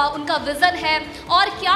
उनका विजन है और क्या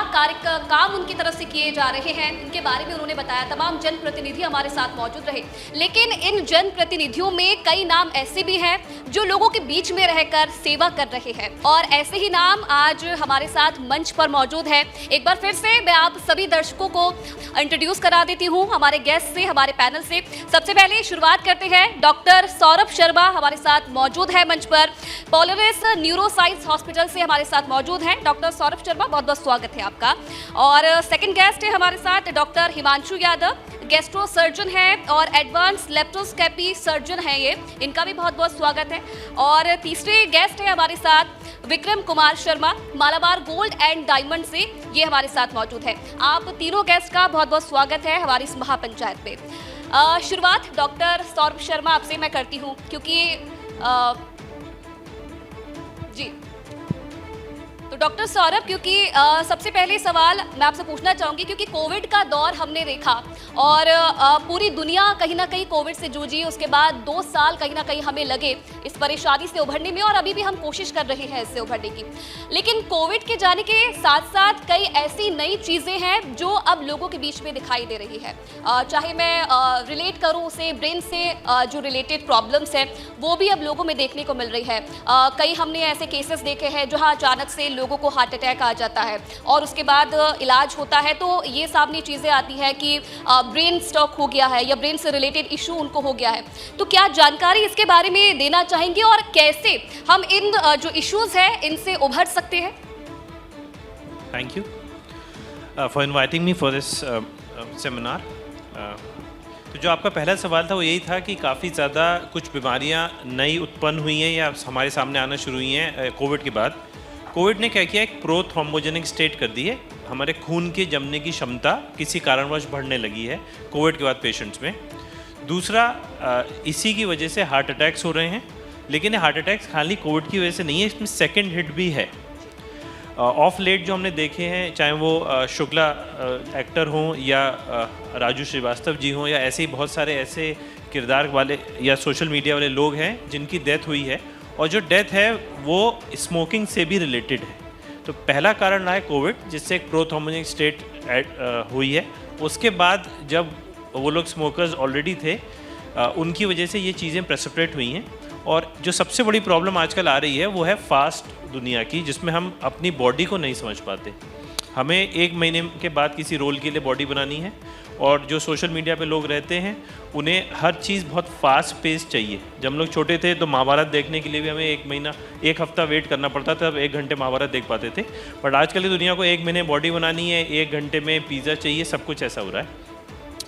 काम उनकी तरफ से किए जा रहे हैं, इनके बारे में उन्होंने बताया। तमाम जनप्रतिनिधि हमारे साथ मौजूद रहे, लेकिन इन जनप्रतिनिधियों में कई नाम ऐसे भी हैं जो लोगों के बीच में रहकर सेवा कर रहे हैं, और ऐसे ही नाम आज हमारे साथ मंच पर मौजूद है। एक बार फिर से मैं आप सभी दर्शकों को इंट्रोड्यूस करा देती हूँ हमारे गेस्ट से, हमारे पैनल से। सबसे पहले शुरुआत करते हैं, डॉक्टर सौरभ शर्मा हमारे साथ मौजूद है मंच पर, पोलरिस न्यूरोसाइंस हॉस्पिटल से हमारे साथ मौजूद हैं। डॉक्टर सौरभ शर्मा, बहुत बहुत स्वागत है आपका। और सेकंड गेस्ट है हमारे साथ doctor Himanshu Yadav, gastro surgeon है और एडवांस लेप्टोस्कोपी सर्जन है ये, इनका भी बहुत बहुत स्वागत है। और तीसरे गेस्ट है हमारे साथ Vikram Kumar Sharma, Malabar gold and diamond से ये हमारे साथ मौजूद है। आप तीनों गेस्ट का बहुत बहुत स्वागत है हमारी इस महापंचायत पे। शुरुआत डॉक्टर सौरभ शर्मा आपसे मैं करती हूँ, क्योंकि जी तो डॉक्टर सौरभ, क्योंकि सबसे पहले सवाल मैं आपसे पूछना चाहूँगी, क्योंकि कोविड का दौर हमने देखा और पूरी दुनिया कहीं ना कहीं कोविड से जूझी, उसके बाद 2 साल कहीं ना कहीं हमें लगे इस परेशानी से उभरने में, और अभी भी हम कोशिश कर रहे हैं इससे उभरने की। लेकिन कोविड के जाने के साथ साथ कई ऐसी नई चीज़ें हैं जो अब लोगों के बीच में दिखाई दे रही है। चाहे मैं रिलेट करूँ उसे ब्रेन से जो रिलेटेड प्रॉब्लम्स हैं वो भी अब लोगों में देखने को मिल रही है। कई हमने ऐसे केसेस देखे हैं जहाँ अचानक से लोगों को हार्ट अटैक आ जाता है और उसके बाद इलाज होता है तो ये सामने चीज़ें आती हैं कि ब्रेन स्ट्रोक हो गया है या ब्रेन से रिलेटेड इशू उनको हो गया है। तो क्या जानकारी इसके बारे में देना चाहेंगे और कैसे हम इन जो इश्यूज हैं इनसे उभर सकते हैं? Thank you for inviting me for this seminar. तो जो आपका पहला सवाल था वो यही था कि काफ़ी ज़्यादा कुछ बीमारियां नई उत्पन्न हुई हैं या हमारे सामने आना शुरू हुई हैं कोविड के बाद। कोविड ने क्या किया, एक प्रोथ्रोम्बोजेनिक स्टेट कर दी है, हमारे खून के जमने की क्षमता किसी कारणवश बढ़ने लगी है कोविड के बाद पेशेंट्स में। दूसरा, इसी की वजह से हार्ट अटैक्स हो रहे हैं, लेकिन हार्ट अटैक्स खाली कोविड की वजह से नहीं है, इसमें सेकेंड हिट भी है। ऑफ लेट जो हमने देखे हैं, चाहे वो शुक्ला एक्टर हों या राजू श्रीवास्तव जी हों या ऐसे ही बहुत सारे ऐसे किरदार वाले या सोशल मीडिया वाले लोग हैं जिनकी डेथ हुई है, और जो डेथ है वो स्मोकिंग से भी रिलेटेड है। तो पहला कारण रहा है कोविड, जिससे एक प्रोथ्रोम्बोजेनिक स्टेट हुई है। उसके बाद जब वो लोग स्मोकर्स ऑलरेडी थे, उनकी वजह से ये चीज़ें प्रेसिपिटेट हुई हैं। और जो सबसे बड़ी प्रॉब्लम आजकल आ रही है वो है फास्ट दुनिया की, जिसमें हम अपनी बॉडी को नहीं समझ पाते। हमें 1 महीने के बाद किसी रोल के लिए बॉडी बनानी है, और जो सोशल मीडिया पे लोग रहते हैं उन्हें हर चीज़ बहुत फास्ट पेस चाहिए। जब हम लोग छोटे थे तो महाभारत देखने के लिए भी हमें 1 महीना 1 हफ्ता वेट करना पड़ता था, अब 1 घंटे महाभारत देख पाते थे। बट आजकल की दुनिया को 1 महीने बॉडी बनानी है, 1 घंटे में पिज़्ज़ा चाहिए, सब कुछ ऐसा हो रहा है,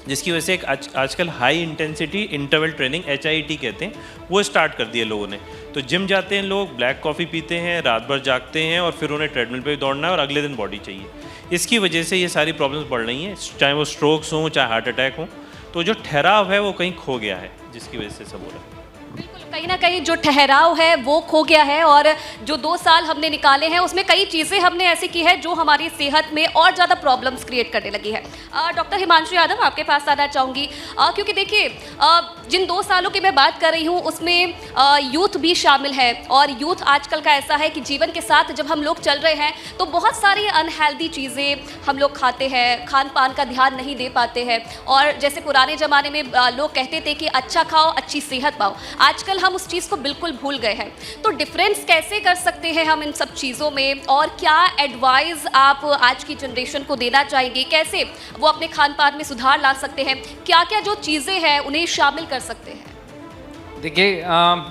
जिसकी वजह से एक आजकल high intensity interval training HIIT कहते हैं वो स्टार्ट कर दिए लोगों ने। तो जिम जाते हैं लोग, ब्लैक कॉफ़ी पीते हैं, रात भर जागते हैं और फिर उन्हें ट्रेडमिल पे दौड़ना है और अगले दिन बॉडी चाहिए। इसकी वजह से ये सारी प्रॉब्लम्स बढ़ रही हैं, चाहे वो स्ट्रोक्स हों चाहे हार्ट अटैक हो। तो जो ठहराव है वो कहीं खो गया है, जिसकी वजह से सब हो रहा है। बिल्कुल, कहीं ना कहीं जो ठहराव है वो खो गया है, और जो 2 साल हमने निकाले हैं उसमें कई चीज़ें हमने ऐसी की है जो हमारी सेहत में और ज़्यादा प्रॉब्लम्स क्रिएट करने लगी है। डॉक्टर हिमांशु यादव, आपके पास आना चाहूँगी, क्योंकि देखिए जिन 2 सालों की मैं बात कर रही हूँ उसमें यूथ भी शामिल है, और यूथ आजकल का ऐसा है कि जीवन के साथ जब हम लोग चल रहे हैं तो बहुत सारी अनहेल्दी चीज़ें हम लोग खाते हैं, खान पान का ध्यान नहीं दे पाते हैं, और जैसे पुराने ज़माने में लोग कहते थे कि अच्छा खाओ अच्छी सेहत पाओ, आजकल हम उस चीज़ को बिल्कुल भूल गए हैं। तो डिफरेंस कैसे कर सकते हैं हम इन सब चीज़ों में, और क्या एडवाइस आप आज की जनरेशन को देना चाहेंगे, कैसे वो अपने खान पान में सुधार ला सकते हैं, क्या क्या जो चीज़ें हैं उन्हें शामिल कर सकते हैं? देखिए,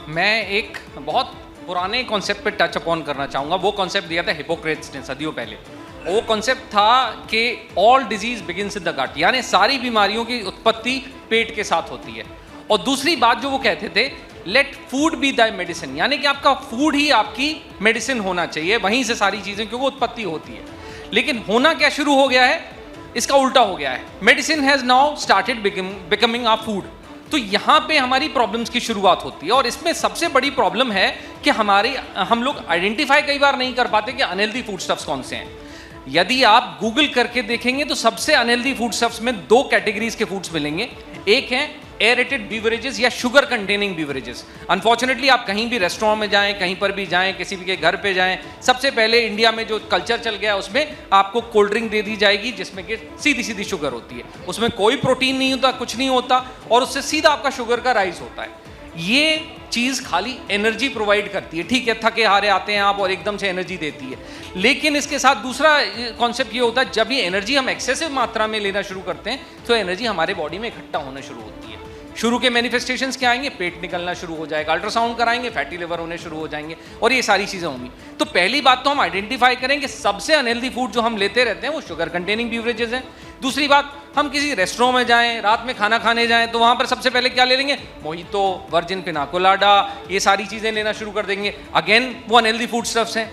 मैं एक बहुत पुराने कॉन्सेप्ट पे टच अपॉन करना चाहूँगा। वो कॉन्सेप्ट दिया था हिपोक्रेट्स ने सदियों पहले। वो कॉन्सेप्ट था कि all disease begins in the gut, यानी सारी बीमारियों की उत्पत्ति पेट के साथ होती है। और दूसरी बात जो वो कहते थे, let food be the medicine, यानी कि आपका फूड ही आपकी मेडिसिन होना चाहिए, वहीं से सारी चीज़ें क्योंकि उत्पत्ति होती है। लेकिन होना क्या शुरू हो गया है, इसका उल्टा हो गया है। Medicine has now started becoming our food. तो यहाँ पे हमारी प्रॉब्लम्स की शुरुआत होती है, और इसमें सबसे बड़ी प्रॉब्लम है कि हम लोग आइडेंटिफाई कई बार नहीं कर पाते कि अनहेल्दी फूड स्टफ्स कौन से हैं। यदि आप गूगल करके देखेंगे तो सबसे अनहेल्दी फूड स्टफ्स में 2 कैटेगरीज के फूड्स मिलेंगे। एक है एरेटेड बीवरेजेस या शुगर कंटेनिंग बीवरेजेस। अनफॉर्चुनेटली आप कहीं भी रेस्टोरेंट में जाएं, कहीं पर भी जाएं, किसी भी के घर पे जाएं, सबसे पहले इंडिया में जो कल्चर चल गया उसमें आपको कोल्ड ड्रिंक दे दी जाएगी जिसमें कि सीधी सीधी शुगर होती है, उसमें कोई प्रोटीन नहीं होता, कुछ नहीं होता, और उससे सीधा आपका शुगर का राइज होता है। ये चीज़ खाली एनर्जी प्रोवाइड करती है, ठीक है, थके हारे आते हैं आप और एकदम से एनर्जी देती है, लेकिन इसके साथ दूसरा कॉन्सेप्ट ये होता है, जब ये एनर्जी हम एक्सेसिव मात्रा में लेना शुरू करते हैं तो एनर्जी हमारे बॉडी में इकट्ठा होना शुरू होती है। शुरू के मैनिफेस्टेशंस क्या आएंगे, पेट निकलना शुरू हो जाएगा, अल्ट्रासाउंड कराएंगे, फैटी लिवर होने शुरू हो जाएंगे, और ये सारी चीज़ें होंगी। तो पहली बात तो हम आइडेंटिफाई करेंगे सबसे अनहेल्दी फूड जो हम लेते रहते हैं वो शुगर कंटेनिंग बीवरेजेस हैं। दूसरी बात, हम किसी रेस्टोरेंट में जाएं, रात में खाना खाने जाएं, तो वहाँ पर सबसे पहले क्या ले लेंगे, मोहितो, वर्जिन पिना कोलाडा, ये सारी चीज़ें लेना शुरू कर देंगे। अगेन वो अनहेल्दी फूड स्टफ्स हैं।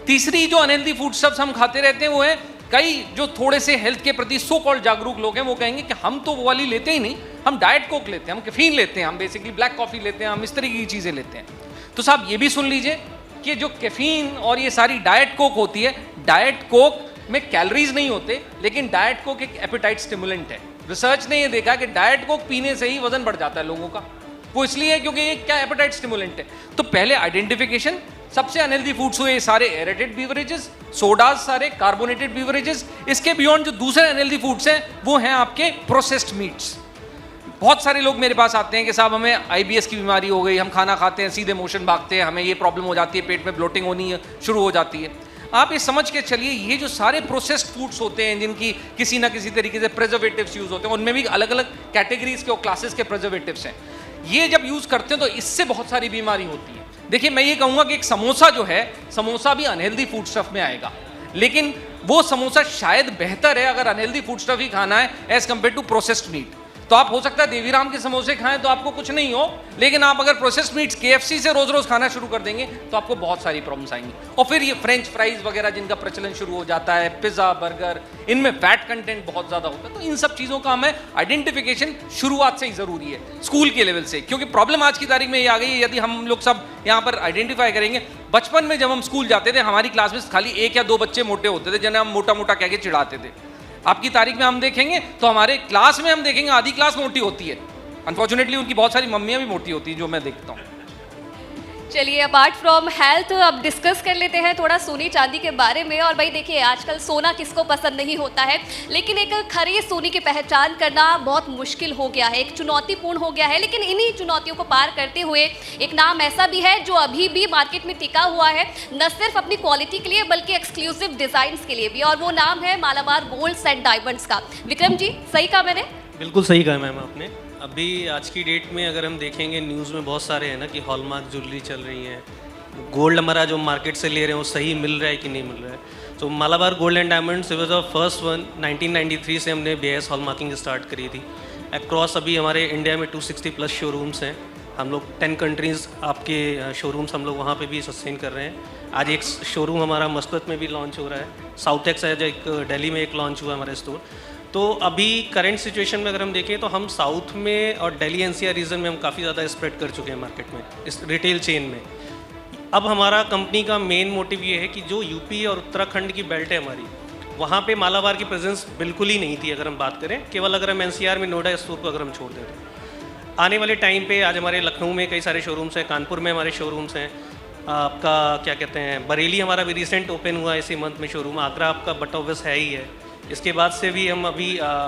तीसरी जो अनहेल्दी फूड स्टफ्स हम खाते रहते हैं वो है, कई जो थोड़े से हेल्थ के प्रति सो कॉल्ड जागरूक लोग हैं वो कहेंगे कि हम तो वो वाली लेते ही नहीं, हम डाइट कोक लेते हैं, हम कैफीन लेते हैं, हम बेसिकली ब्लैक कॉफ़ी लेते हैं, हम इस तरीके की चीज़ें लेते हैं। तो साहब ये भी सुन लीजिए कि जो कैफीन और ये सारी डाइट कोक होती है, डाइट कोक में कैलोरीज नहीं होते, लेकिन डाइट कोक एक एपेटाइट स्टिमुलेंट है। रिसर्च ने ये देखा कि डाइट कोक पीने से ही वजन बढ़ जाता है लोगों का, वो इसलिए क्योंकि ये क्या एपेटाइट स्टिमुलेंट है। तो पहले आइडेंटिफिकेशन, सबसे अनहेल्दी फूड्स हुए सारे एरेटेड बीवरेजेस, सोडाज, सारे कार्बोनेटेड बीवरेजेस। इसके बियॉन्ड जो दूसरे अनहेल्दी फूड्स हैं वो हैं आपके प्रोसेस्ड मीट्स। बहुत सारे लोग मेरे पास आते हैं कि साहब हमें IBS की बीमारी हो गई, हम खाना खाते हैं सीधे मोशन भागते हैं, हमें ये प्रॉब्लम हो जाती है, पेट में ब्लोटिंग होनी शुरू हो जाती है। आप ये समझ के चलिए, ये जो सारे प्रोसेस्ड फूड्स होते हैं जिनकी किसी ना किसी तरीके से प्रिजर्वेटिव्स यूज होते हैं, उनमें भी अलग अलग कैटेगरीज के और क्लासेस के प्रिजर्वेटिव्स हैं, ये जब यूज करते हैं तो इससे बहुत सारी बीमारी होती है। देखिए मैं ये कहूँगा कि एक समोसा जो है, समोसा भी अनहेल्दी फूड स्टफ में आएगा, लेकिन वो समोसा शायद बेहतर है अगर अनहेल्दी फूड स्टफ ही खाना है as compared to processed meat. तो आप हो सकता है देवीराम के समोसे खाएं तो आपको कुछ नहीं हो, लेकिन आप अगर प्रोसेस्ड मीट्स KFC से रोज रोज खाना शुरू कर देंगे तो आपको बहुत सारी प्रॉब्लम्स आएंगी। और फिर ये फ्रेंच फ्राइज वगैरह जिनका प्रचलन शुरू हो जाता है, पिज्जा, बर्गर, इनमें फैट कंटेंट बहुत ज्यादा होता है। तो इन सब चीजों का हमें आइडेंटिफिकेशन शुरुआत से ही जरूरी है, स्कूल के लेवल से, क्योंकि प्रॉब्लम आज की तारीख में ये आ गई है, यदि हम लोग सब यहाँ पर आइडेंटिफाई करेंगे, बचपन में जब हम स्कूल जाते थे हमारी क्लास में खाली 1 या 2 बच्चे मोटे होते थे जिन्हें हम मोटा मोटा कह के चिढ़ाते थे। आपकी तारीख में हम देखेंगे तो हमारे क्लास में हम देखेंगे आधी क्लास मोटी होती है। अनफॉर्चुनेटली उनकी बहुत सारी मम्मियाँ भी मोटी होती हैं जो मैं देखता हूँ। चलिए अपार्ट फ्रॉम हेल्थ अब डिस्कस कर लेते हैं थोड़ा सोने चांदी के बारे में। और भाई देखिए आजकल सोना किसको पसंद नहीं होता है, लेकिन एक खरी सोने की पहचान करना बहुत मुश्किल हो गया है, एक चुनौतीपूर्ण हो गया है। लेकिन इन्हीं चुनौतियों को पार करते हुए एक नाम ऐसा भी है जो अभी भी मार्केट में टिका हुआ है, न सिर्फ अपनी क्वालिटी के लिए बल्कि एक्सक्लूसिव डिजाइन्स के लिए भी, और वो नाम है मालाबार गोल्ड्स एंड डायमंड्स का। विक्रम जी सही कहा मैंने? बिल्कुल सही कहा मैम आपने। अभी आज की डेट में अगर हम देखेंगे न्यूज़ में बहुत सारे हैं ना कि हॉलमार्क ज्वेलरी चल रही है, गोल्ड हमारा जो मार्केट से ले रहे हैं वो सही मिल रहा है कि नहीं मिल रहा है। तो Malabar gold and diamonds was our first one. 1993 से हमने BIS हॉलमार्किंग स्टार्ट करी थी। अक्रॉस अभी हमारे इंडिया में 260+ शोरूम्स हैं। हम लोग 10 कंट्रीज़ आपके शोरूम्स हम लोग वहाँ पे भी सस्टेन कर रहे हैं। आज एक शोरूम हमारा मस्कत में भी लॉन्च हो रहा है, साउथ एक्स है जो एक दिल्ली में एक लॉन्च हुआ हमारा स्टोर। तो अभी करंट सिचुएशन में अगर हम देखें तो हम साउथ में और दिल्ली NCR रीजन में हम काफ़ी ज़्यादा स्प्रेड कर चुके हैं मार्केट में, इस रिटेल चेन में। अब हमारा कंपनी का मेन मोटिव ये है कि जो यूपी और उत्तराखंड की बेल्ट है हमारी, वहाँ पे मालाबार की प्रेजेंस बिल्कुल ही नहीं थी अगर हम बात करें, केवल अगर हम NCR में नोएडा स्टोर को अगर हम छोड़ दें तो। आने वाले टाइम पे आज हमारे लखनऊ में कई सारे शोरूम्स हैं, कानपुर में हमारे शोरूम्स हैं, आपका क्या कहते हैं बरेली हमारा भी रिसेंट ओपन हुआ इसी मंथ में शोरूम, आगरा आपका बट ऑब्वियस है ही है। इसके बाद से भी हम अभी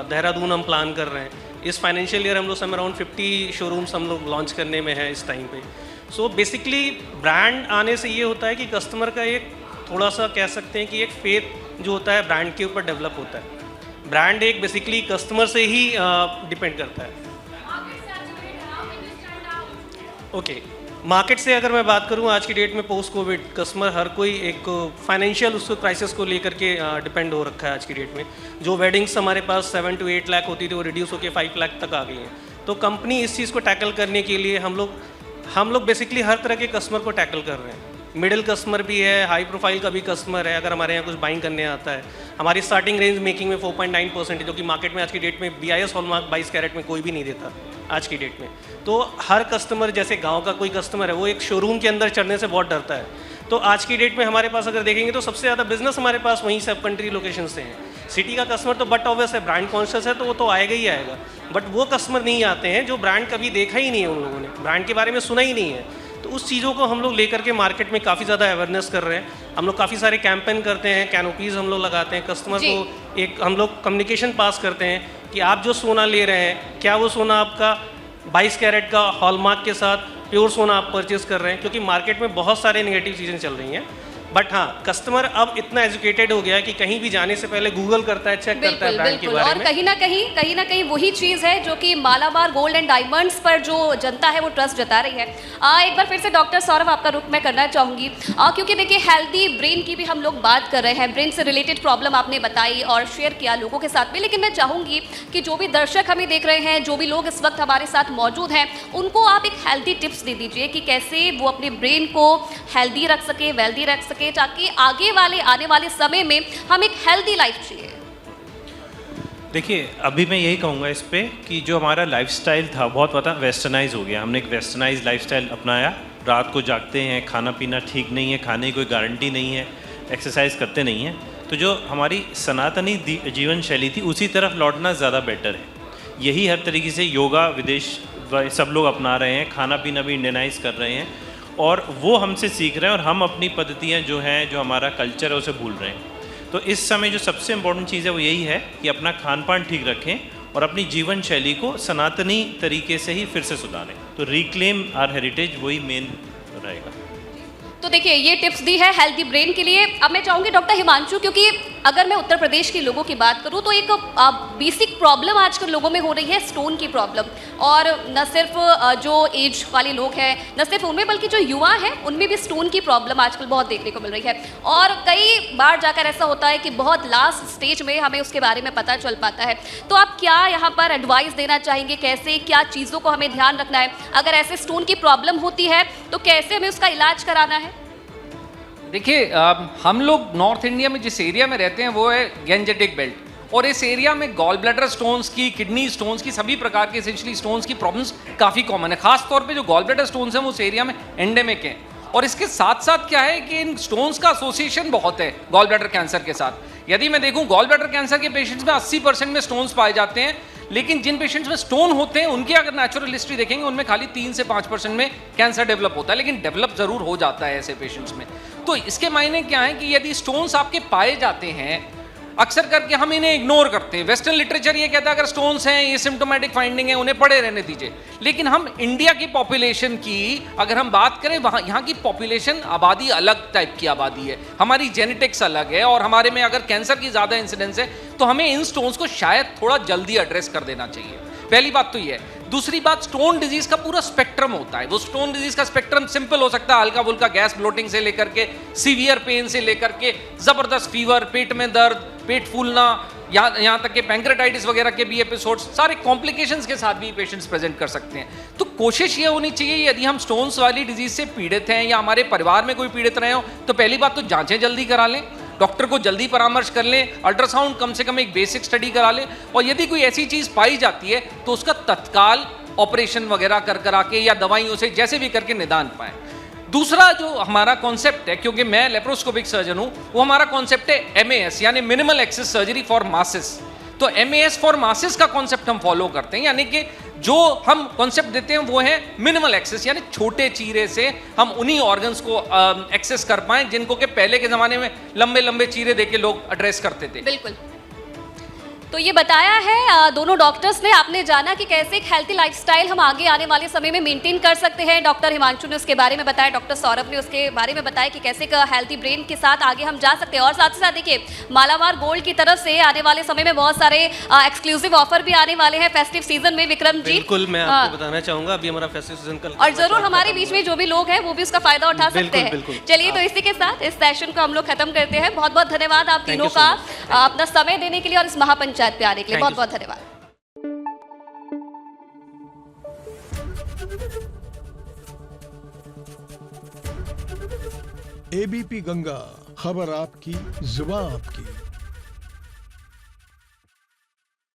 देहरादून हम प्लान कर रहे हैं। इस फाइनेंशियल ईयर हम लोग समय अराउंड 50 शोरूम्स हम लोग लॉन्च करने में है इस टाइम पे। सो बेसिकली ब्रांड आने से ये होता है कि कस्टमर का एक थोड़ा सा कह सकते हैं कि एक फेथ जो होता है ब्रांड के ऊपर डेवलप होता है। ब्रांड एक बेसिकली कस्टमर से ही डिपेंड करता है। ओके, मार्केट से अगर मैं बात करूं आज की डेट में पोस्ट कोविड कस्टमर हर कोई एक फाइनेंशियल उसको क्राइसिस को लेकर के डिपेंड हो रखा है। आज की डेट में जो वेडिंग्स हमारे पास 7 to 8 लाख होती थी वो रिड्यूस होकर 5 लाख तक आ गई हैं। तो कंपनी इस चीज़ को टैकल करने के लिए हम लोग बेसिकली हर तरह के कस्टमर को टैकल कर रहे हैं। मिडिल कस्टमर भी है, हाई प्रोफाइल का भी कस्टमर है, अगर हमारे यहाँ कुछ बाइंग करने आता है। हमारी स्टार्टिंग रेंज मेकिंग में 4.9% है, जो कि मार्केट में आज की डेट में BIS हॉलमार्क 22 कैरेट में कोई भी नहीं देता आज की डेट में। तो हर कस्टमर, जैसे गांव का कोई कस्टमर है वो एक शोरूम के अंदर चढ़ने से बहुत डरता है। तो आज की डेट में हमारे पास अगर देखेंगे तो सबसे ज़्यादा बिजनेस हमारे पास वहीं सब कंट्री लोकेशन से हैं। सिटी का कस्टमर तो बट ऑब्वियस है, ब्रांड कॉन्शियस है तो वो तो आएगा ही आएगा, बट वो कस्टमर नहीं आते हैं जो ब्रांड कभी देखा ही नहीं है, उन लोगों ने ब्रांड के बारे में सुना ही नहीं है। तो उस चीज़ों को हम लोग लेकर के मार्केट में काफ़ी ज़्यादा अवेयरनेस कर रहे हैं। हम लोग काफ़ी सारे कैंपेन करते हैं, कैनोपीज़ हम लोग लगाते हैं, कस्टमर को एक हम लोग कम्युनिकेशन पास करते हैं कि आप जो सोना ले रहे हैं, क्या वो सोना आपका 22 कैरेट का हॉलमार्क के साथ प्योर सोना आप परचेज कर रहे हैं, क्योंकि मार्केट में बहुत सारे नेगेटिव चीज़ें चल रही हैं। बट हाँ, कस्टमर अब इतना एजुकेटेड हो गया है कि कहीं भी जाने से पहले गूगल करता है, चेक करता है ब्रांड के बारे और में। कहीं ना कहीं वही चीज़ है जो कि मालाबार गोल्ड एंड डायमंड्स पर जो जनता है वो ट्रस्ट जता रही है। एक बार फिर से डॉक्टर सौरभ आपका रुख मैं करना चाहूँगी, क्योंकि देखिए हेल्दी ब्रेन की भी हम लोग बात कर रहे हैं, ब्रेन से रिलेटेड प्रॉब्लम आपने बताई और शेयर किया लोगों के साथ में, लेकिन मैं चाहूँगी कि जो भी दर्शक हमें देख रहे हैं, जो भी लोग इस वक्त हमारे साथ मौजूद हैं, उनको आप एक हेल्दी टिप्स दे दीजिए कि कैसे वो अपने ब्रेन को हेल्दी रख सके, वेल्दी रख सके, ताकि आने वाले समय में हम एक हेल्दी लाइफ जिए। देखिए, अभी मैं यही कहूँगा इस पे कि जो हमारा लाइफस्टाइल था बहुत पता वेस्टर्नाइज हो गया। हमने एक वेस्टर्नाइज लाइफस्टाइल अपनाया, रात को जागते हैं, खाना पीना ठीक नहीं है, खाने की कोई गारंटी नहीं है, एक्सरसाइज करते नहीं हैं। तो जो हमारी सनातनी जीवन शैली थी उसी तरफ लौटना ज़्यादा बेटर है। यही हर तरीके से योगा विदेश सब लोग अपना रहे हैं, खाना पीना भी इंडियनाइज कर रहे हैं और वो हमसे सीख रहे हैं और हम अपनी पद्धतियाँ जो हैं, जो हमारा कल्चर है उसे भूल रहे हैं। तो इस समय जो सबसे इम्पोर्टेंट चीज़ है वो यही है कि अपना खान पान ठीक रखें और अपनी जीवन शैली को सनातनी तरीके से ही फिर से सुधारें। तो रिक्लेम आवर हेरिटेज वही मेन रहेगा। तो देखिए, ये टिप्स दी है हेल्दी ब्रेन के लिए। अब मैं चाहूँगी डॉक्टर हिमांशु, क्योंकि अगर मैं उत्तर प्रदेश के लोगों की बात करूँ तो एक बेसिक प्रॉब्लम आजकल लोगों में हो रही है स्टोन की प्रॉब्लम, और न सिर्फ जो एज वाले लोग हैं, न सिर्फ उनमें बल्कि जो युवा हैं उनमें भी स्टोन की प्रॉब्लम आजकल बहुत देखने को मिल रही है। और कई बार जाकर ऐसा होता है कि बहुत लास्ट स्टेज में हमें उसके बारे में पता चल पाता है। तो आप क्या यहाँ पर एडवाइस देना चाहेंगे, कैसे क्या चीज़ों को हमें ध्यान रखना है, अगर ऐसे स्टोन की प्रॉब्लम होती है तो कैसे हमें उसका इलाज कराना है? देखिए, हम लोग नॉर्थ इंडिया में जिस एरिया में रहते हैं वो है गैंजेटिक बेल्ट, और इस एरिया में गॉल ब्लैडर स्टोन्स की, किडनी स्टोन्स की, सभी प्रकार के एसेंशियली स्टोन्स की प्रॉब्लम्स काफ़ी कॉमन है। खास तौर पे जो गॉल ब्लैडर स्टोन्स हैं वो उस एरिया में एंडेमिक हैं। और इसके साथ साथ क्या है कि इन स्टोन्स का एसोसिएशन बहुत है गॉल ब्लैडर कैंसर के साथ। यदि मैं देखूं, गॉल ब्लैडर कैंसर के पेशेंट्स में 80% में स्टोन्स पाए जाते हैं, लेकिन जिन पेशेंट्स में स्टोन होते हैं उनकी अगर नेचुरल हिस्ट्री देखेंगे उनमें खाली 3 से 5% में कैंसर डेवलप होता है, लेकिन डेवलप जरूर हो जाता है ऐसे पेशेंट्स में। तो इसके मायने क्या है कि यदि स्टोन्स आपके पाए जाते हैं, अक्सर करके हम इन्हें इग्नोर करते हैं। वेस्टर्न लिटरेचर ये कहता है अगर स्टोन्स हैं, ये सिम्टोमेटिक फाइंडिंग है, उन्हें पड़े रहने दीजिए। लेकिन हम इंडिया की पॉपुलेशन की अगर हम बात करें, वहाँ यहाँ की पॉपुलेशन आबादी अलग टाइप की आबादी है, हमारी जेनेटिक्स अलग है, और हमारे में अगर कैंसर की ज़्यादा इंसिडेंस है तो हमें इन स्टोन्स को शायद थोड़ा जल्दी एड्रेस कर देना चाहिए। पहली बात तो ये है। दूसरी बात, स्टोन डिजीज का पूरा स्पेक्ट्रम होता है। वो स्टोन डिजीज का स्पेक्ट्रम सिंपल हो सकता है, हल्का फुल्का गैस ब्लोटिंग से लेकर के सीवियर पेन से लेकर के जबरदस्त फीवर, पेट में दर्द, पेट फूलना, यहाँ तक के पैंक्रेटाइटिस वगैरह के भी एपिसोड्स, सारे कॉम्प्लिकेशंस के साथ भी पेशेंट्स प्रेजेंट कर सकते हैं। तो कोशिश ये होनी चाहिए, यदि हम स्टोन्स वाली डिजीज से पीड़ित हैं या हमारे परिवार में कोई पीड़ित रहे हो, तो पहली बात तो जांचें जल्दी करा लें, डॉक्टर को जल्दी परामर्श कर लें, अल्ट्रासाउंड कम से कम एक बेसिक स्टडी करा लें, और यदि कोई ऐसी चीज़ पाई जाती है तो उसका तत्काल ऑपरेशन वगैरह करा के या दवाइयों से जैसे भी करके निदान पाएं। दूसरा जो हमारा कॉन्सेप्ट है, क्योंकि मैं लेप्रोस्कोपिक सर्जन हूं, वो हमारा कॉन्सेप्ट है MAS यानी minimal access surgery for masses. तो MAS फॉर मासेस का कॉन्सेप्ट हम फॉलो करते हैं, यानी कि जो हम कॉन्सेप्ट देते हैं वो है मिनिमल एक्सेस, यानी छोटे चीरे से हम उन्हीं ऑर्गन्स को एक्सेस कर पाएं जिनको कि पहले के ज़माने में लंबे लंबे चीरे देके लोग एड्रेस करते थे। बिल्कुल। तो ये बताया है दोनों डॉक्टर्स ने, आपने जाना कि कैसे एक हेल्थी लाइफस्टाइल हम आगे आने वाले समय में मेंटेन कर सकते हैं। डॉक्टर हिमांशु ने उसके बारे में बताया, डॉक्टर सौरभ ने उसके बारे में बताया कि कैसे एक हेल्थी ब्रेन के साथ आगे हम जा सकते हैं। और साथ ही साथ देखिए, मालाबार गोल्ड की तरफ से आने वाले समय में बहुत सारे एक्सक्लूसिव ऑफर भी आने वाले हैं फेस्टिव सीजन में। विक्रम जी, बिल्कुल, मैं आपको बताना चाहूंगा, अभी हमारा फेस्टिव सीजन कल, और जरूर हमारे बीच में जो भी लोग हैं वो भी उसका फायदा उठा सकते हैं। चलिए, तो इसी के साथ इस सेशन को हम लोग खत्म करते हैं। बहुत बहुत धन्यवाद आप तीनों का अपना समय देने के लिए और इस महापंचायत पे आने के लिए। बहुत बहुत धन्यवाद। ABP गंगा, खबर आपकी, जुबान आपकी।